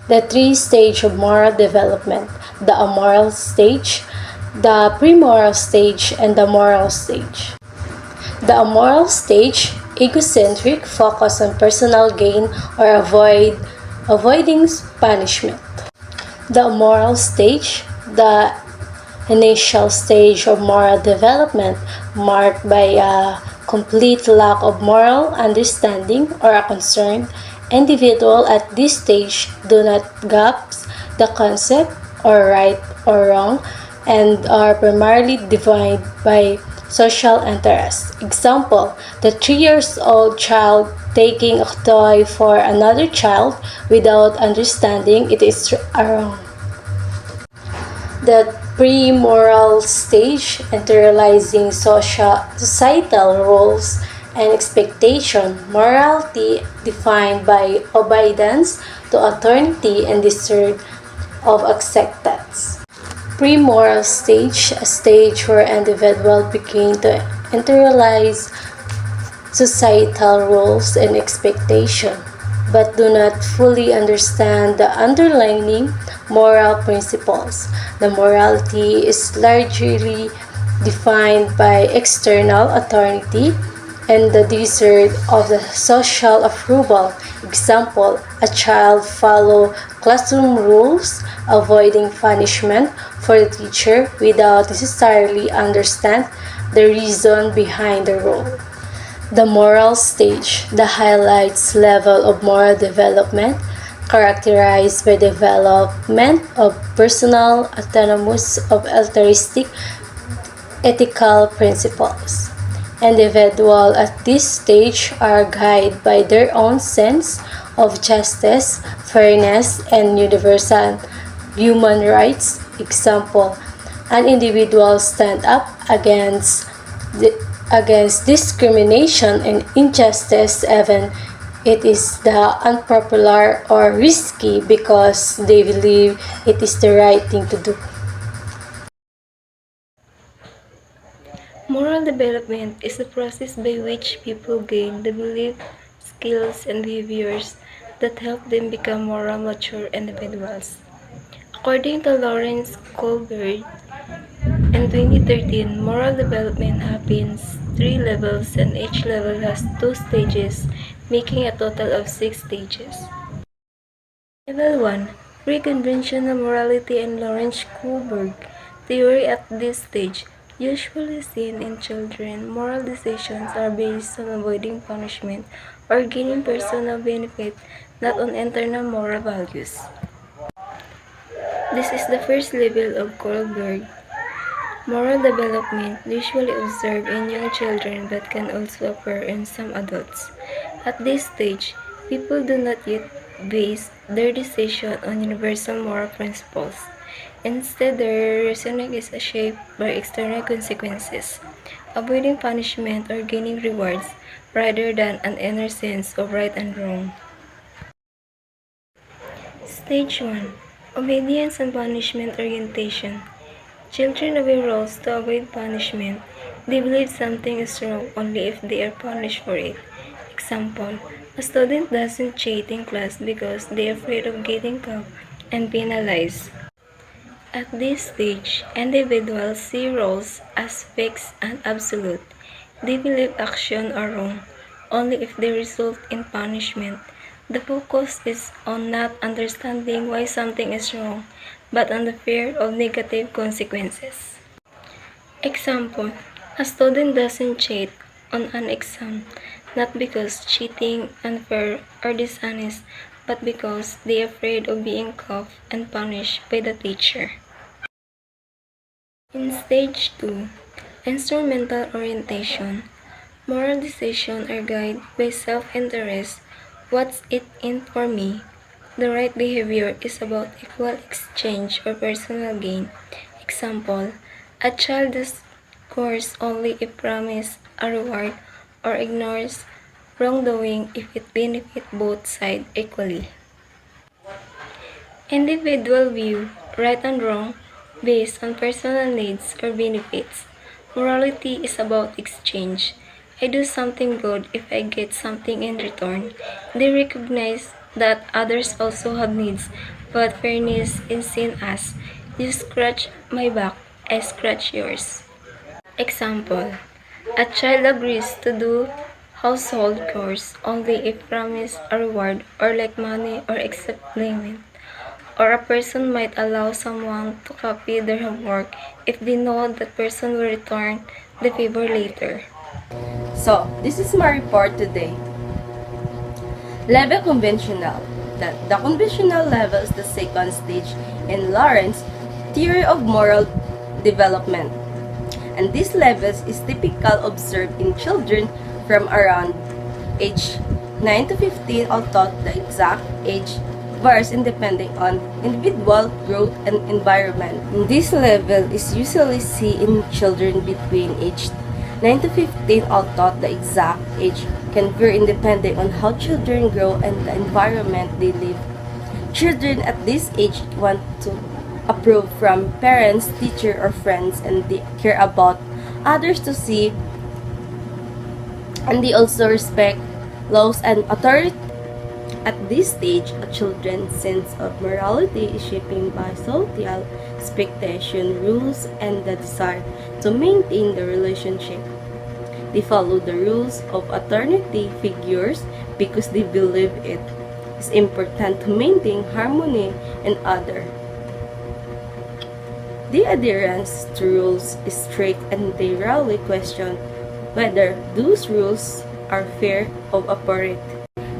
The three stages of moral development: the amoral stage, the premoral stage, and the moral stage. The amoral stage, egocentric, focus on personal gain or avoiding punishment. The moral stage, the initial stage of moral development, marked by a complete lack of moral understanding or a concerned individual at this stage do not grasp the concept or right or wrong and are primarily defined by social interests. Example, the 3 years old child taking a toy for another child without understanding it is wrong. The pre-moral stage, internalizing societal roles and expectation, morality defined by obedience to authority and discern of acceptance. Pre-moral stage, a stage where individuals begin to internalize societal roles and expectation, but do not fully understand the underlying moral principles. The morality is largely defined by external authority and the desire of the social approval. Example, a child follow classroom rules, avoiding punishment for the teacher without necessarily understand the reason behind the rule. The moral stage, the highlights level of moral development, characterized by development of personal, autonomous, of altruistic, ethical principles. Individuals at this stage are guided by their own sense of justice, fairness, and universal human rights. Example, an individual stand up against discrimination and injustice even it is the unpopular or risky because they believe it is the right thing to do. Moral development is the process by which people gain the belief, skills, and behaviors that help them become moral mature individuals. According to Lawrence Kohlberg, in 2013, moral development happens 3 levels and each level has 2 stages, making a total of 6 stages. Level 1. Pre-conventional morality and Lawrence Kohlberg theory. At this stage, usually seen in children, moral decisions are based on avoiding punishment or gaining personal benefit, not on internal moral values. This is the first level of Kohlberg. Moral development, usually observed in young children but can also occur in some adults. At this stage, people do not yet base their decision on universal moral principles. Instead, their reasoning is shaped by external consequences, avoiding punishment or gaining rewards rather than an inner sense of right and wrong. Stage 1. Obedience and punishment orientation. Children obey rules to avoid punishment. They believe something is wrong only if they are punished for it. Example, a student doesn't cheat in class because they are afraid of getting caught and penalized. At this stage, individuals see rules as fixed and absolute. They believe actions are wrong only if they result in punishment. The focus is on not understanding why something is wrong, but on the fear of negative consequences. Example, a student doesn't cheat on an exam, not because cheating unfair or dishonest, but because they are afraid of being caught and punished by the teacher. In stage 2, instrumental orientation, moral decisions are guided by self-interest. What's it in for me? The right behavior is about equal exchange or personal gain. Example, a child does course only if promised a reward or ignores wrongdoing if it benefits both sides equally. Individual view, right and wrong, based on personal needs or benefits. Morality is about exchange. I do something good if I get something in return. They recognize that others also have needs, but fairness is seen as you scratch my back, I scratch yours. Example: a child agrees to do household chores only if promised a reward or like money or accept payment. Or a person might allow someone to copy their homework if they know that person will return the favor later. So, this is my report today. Level conventional. The conventional level is the second stage in Lawrence theory of moral development. And this level is typical observed in children from around age 9 to 15, although the exact age varies depending on individual growth and environment. This level is usually seen in children between age 9 to 15, although the exact age can vary depending on how children grow and the environment they live. Children at this age want to approve from parents, teacher, or friends, and they care about others to see, and they also respect laws and authority. At this stage, a children's sense of morality is shaped by social expectation, rules, and the desire to maintain the relationship. They follow the rules of authority figures because they believe it is important to maintain harmony and order. The adherence to rules is strict and they rarely question whether those rules are fair or appropriate.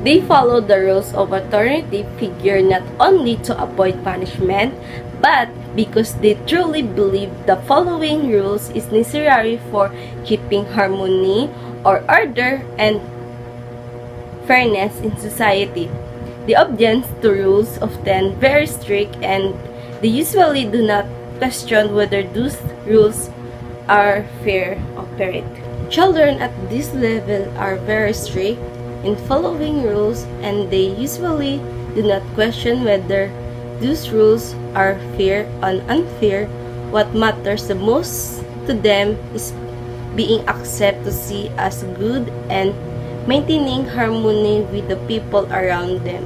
They follow the rules of authority figure not only to avoid punishment, but because they truly believe the following rules is necessary for keeping harmony or order and fairness in society. The obedience to rules often very strict and they usually do not question whether those rules are fair or appropriate. Children at this level are very strict in following rules and they usually do not question whether those rules are fair or unfair. What matters the most to them is being accepted to see as good and maintaining harmony with the people around them.